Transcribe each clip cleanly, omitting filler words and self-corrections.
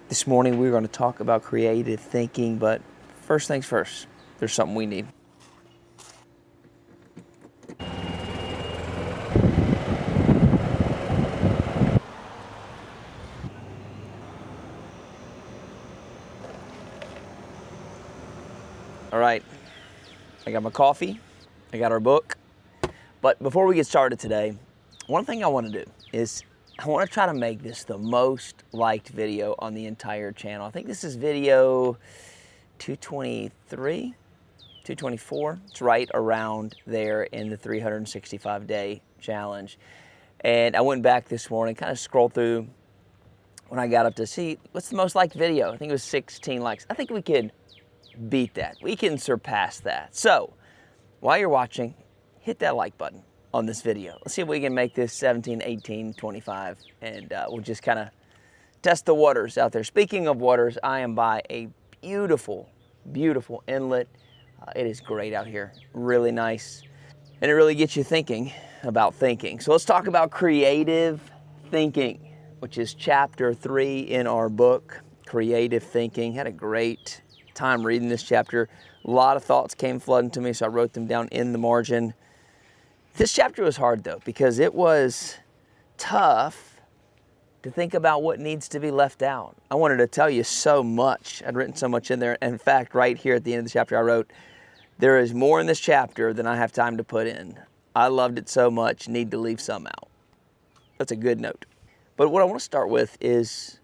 This morning we're going to talk about creative thinking, but first things first, there's something we need. All right, I got my coffee, I got our book, but before we get started today, one thing I want to do is I want to try to make this the most liked video on the entire channel. I think this is video 223, 224. It's right around there in the 365-day challenge. And I went back this morning, kind of scrolled through when I got up to see what's the most liked video. I think it was 16 likes. I think we could beat that. We can surpass that. So while you're watching, hit that like button on this video. Let's see if we can make this 17, 18, 25, and we'll just kind of test the waters out there. Speaking of waters, I am by a beautiful, beautiful inlet. It is great out here, really nice, and it really gets you thinking about thinking. So let's talk about creative thinking, which is chapter 3 in our book, Creative Thinking. Had a great time reading this chapter. A lot of thoughts came flooding to me, so I wrote them down in the margin. This chapter was hard though, because it was tough to think about what needs to be left out. I wanted to tell you so much. I'd written so much in there. In fact, right here at the end of the chapter, I wrote, there is more in this chapter than I have time to put in. I loved it so much, need to leave some out. That's a good note. But what I want to start with is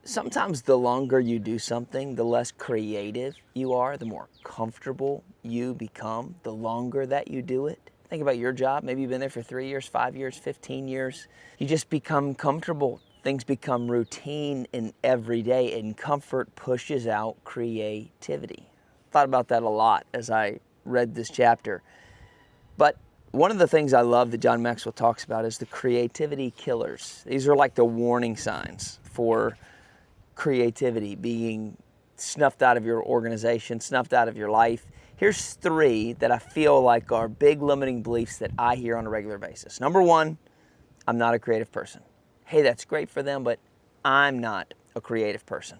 sometimes the longer you do something, the less creative you are, the more comfortable you become, the longer that you do it. Think about your job. Maybe you've been there for 3 years, 5 years, 15 years. You just become comfortable. Things become routine and everyday, and comfort pushes out creativity. Thought about that a lot as I read this chapter. But one of the things I love that John Maxwell talks about is the creativity killers. These are like the warning signs for creativity being snuffed out of your organization, snuffed out of your life. Here's 3 that I feel like are big limiting beliefs that I hear on a regular basis. Number 1, I'm not a creative person. Hey, that's great for them, but I'm not a creative person.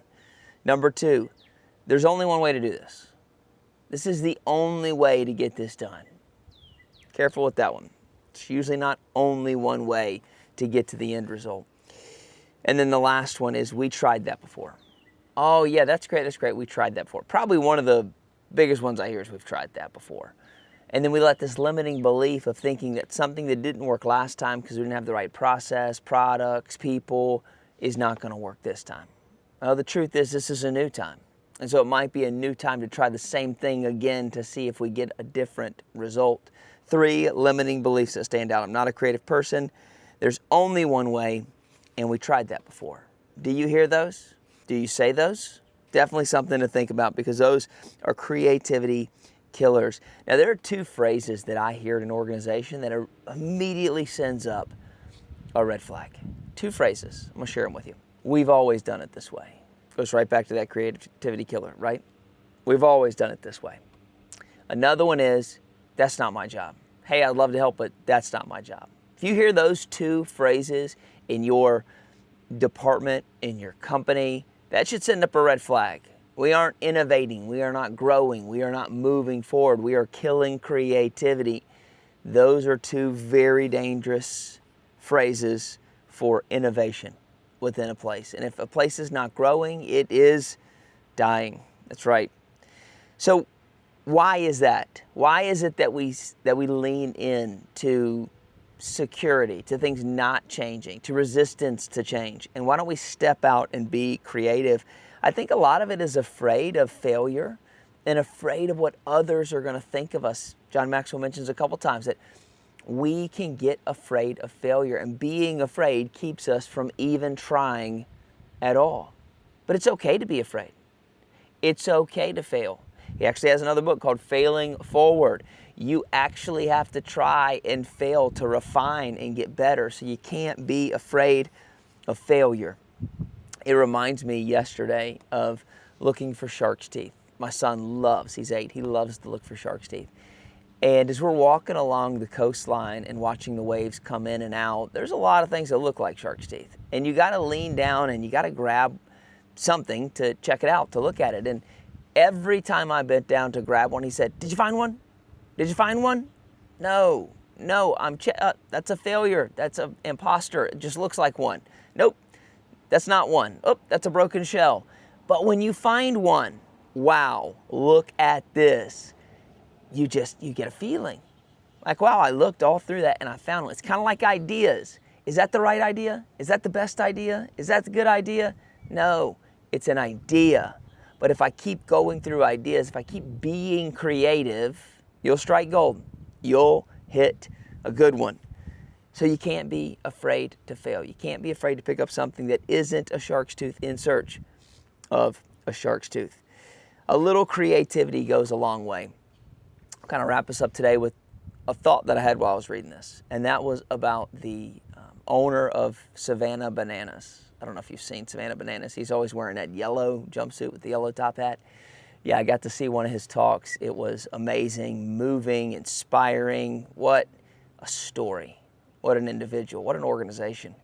Number 2, there's only one way to do this. This is the only way to get this done. Careful with that one. It's usually not only one way to get to the end result. And then the last one is, we tried that before. Oh yeah, that's great, we tried that before. Probably one of the biggest ones I hear is, we've tried that before. And then we let this limiting belief of thinking that something that didn't work last time because we didn't have the right process, products, people, is not going to work this time. Well, the truth is, this is a new time. And so it might be a new time to try the same thing again to see if we get a different result. 3 limiting beliefs that stand out. I'm not a creative person. There's only one way, and we tried that before. Do you hear those? Do you say those? Definitely something to think about, because those are creativity killers. Now, there are 2 phrases that I hear in an organization that immediately sends up a red flag. 2 phrases. I'm going to share them with you. We've always done it this way. Goes right back to that creativity killer, right? We've always done it this way. Another one is, that's not my job. Hey, I'd love to help, but that's not my job. If you hear those 2 phrases in your department, in your company, that should send up a red flag. We aren't innovating. We are not growing. We are not moving forward. We are killing creativity. Those are 2 very dangerous phrases for innovation within a place. And if a place is not growing, it is dying. That's right. So why is that? Why is it that we lean in to security, to things not changing, to resistance to change? And why don't we step out and be creative? I think a lot of it is afraid of failure and afraid of what others are going to think of us. John Maxwell mentions a couple times that we can get afraid of failure, and being afraid keeps us from even trying at all. But it's okay to be afraid. It's okay to fail. He actually has another book called Failing Forward. You actually have to try and fail to refine and get better, so you can't be afraid of failure. It reminds me yesterday of looking for shark's teeth. My son he's 8, he loves to look for shark's teeth. And as we're walking along the coastline and watching the waves come in and out, there's a lot of things that look like shark's teeth. And you got to lean down and you got to grab something to check it out, to look at it. And every time I bent down to grab one, he said, "Did you find one? Did you find one?" No, that's a failure. That's an imposter. It just looks like one. Nope, that's not one. Oh, that's a broken shell. But when you find one, wow, look at this. You get a feeling. Like, wow, I looked all through that and I found one. It's kind of like ideas. Is that the right idea? Is that the best idea? Is that the good idea? No, it's an idea. But if I keep going through ideas, if I keep being creative, you'll strike gold. You'll hit a good one. So you can't be afraid to fail. You can't be afraid to pick up something that isn't a shark's tooth in search of a shark's tooth. A little creativity goes a long way. I'll kind of wrap us up today with a thought that I had while I was reading this, and that was about the owner of Savannah Bananas. I don't know if you've seen Savannah Bananas. He's always wearing that yellow jumpsuit with the yellow top hat. Yeah, I got to see one of his talks. It was amazing, moving, inspiring. What a story. What an individual. What an organization.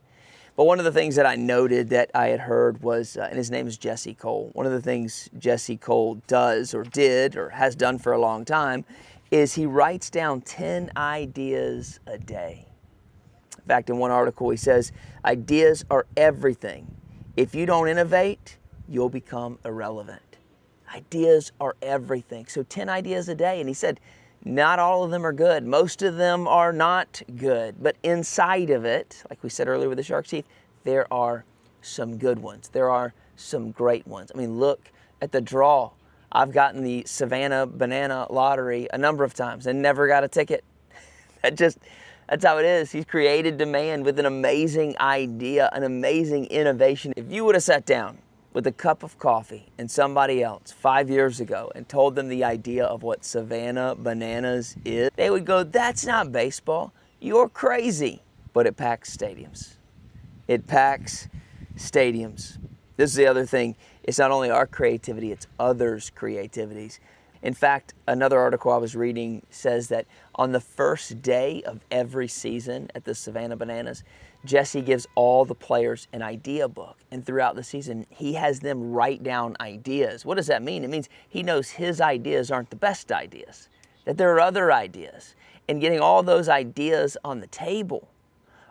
But one of the things that I noted that I had heard was, and his name is Jesse Cole. One of the things Jesse Cole does or did or has done for a long time is he writes down 10 ideas a day. In fact, in one article, he says, ideas are everything. If you don't innovate, you'll become irrelevant. Ideas are everything. So 10 ideas a day. And he said, not all of them are good. Most of them are not good. But inside of it, like we said earlier with the shark's teeth, there are some good ones. There are some great ones. I mean, look at the draw. I've gotten the Savannah Banana Lottery a number of times and never got a ticket. That's how it is. He's created demand with an amazing idea, an amazing innovation. If you would have sat down with a cup of coffee and somebody else 5 years ago and told them the idea of what Savannah Bananas is, they would go, that's not baseball. You're crazy. But it packs stadiums. It packs stadiums. This is the other thing. It's not only our creativity, it's others' creativities. In fact, another article I was reading says that on the first day of every season at the Savannah Bananas, Jesse gives all the players an idea book. And throughout the season, he has them write down ideas. What does that mean? It means he knows his ideas aren't the best ideas, that there are other ideas. And getting all those ideas on the table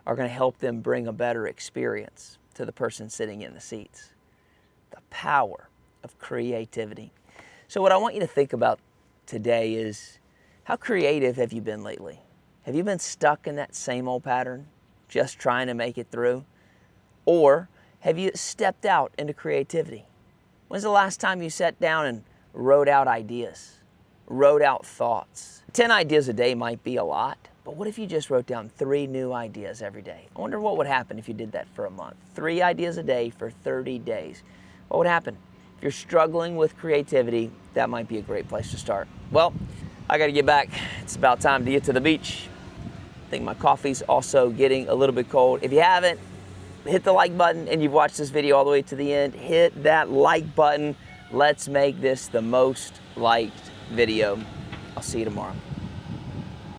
are going to help them bring a better experience to the person sitting in the seats. The power of creativity. So what I want you to think about today is, how creative have you been lately? Have you been stuck in that same old pattern, just trying to make it through? Or have you stepped out into creativity? When's the last time you sat down and wrote out ideas, wrote out thoughts? 10 ideas a day might be a lot, but what if you just wrote down 3 new ideas every day? I wonder what would happen if you did that for a month. 3 ideas a day for 30 days. What would happen? If you're struggling with creativity, that might be a great place to start. Well, I got to get back. It's about time to get to the beach. I think my coffee's also getting a little bit cold. If you haven't, hit the like button and you've watched this video all the way to the end, hit that like button. Let's make this the most liked video. I'll see you tomorrow.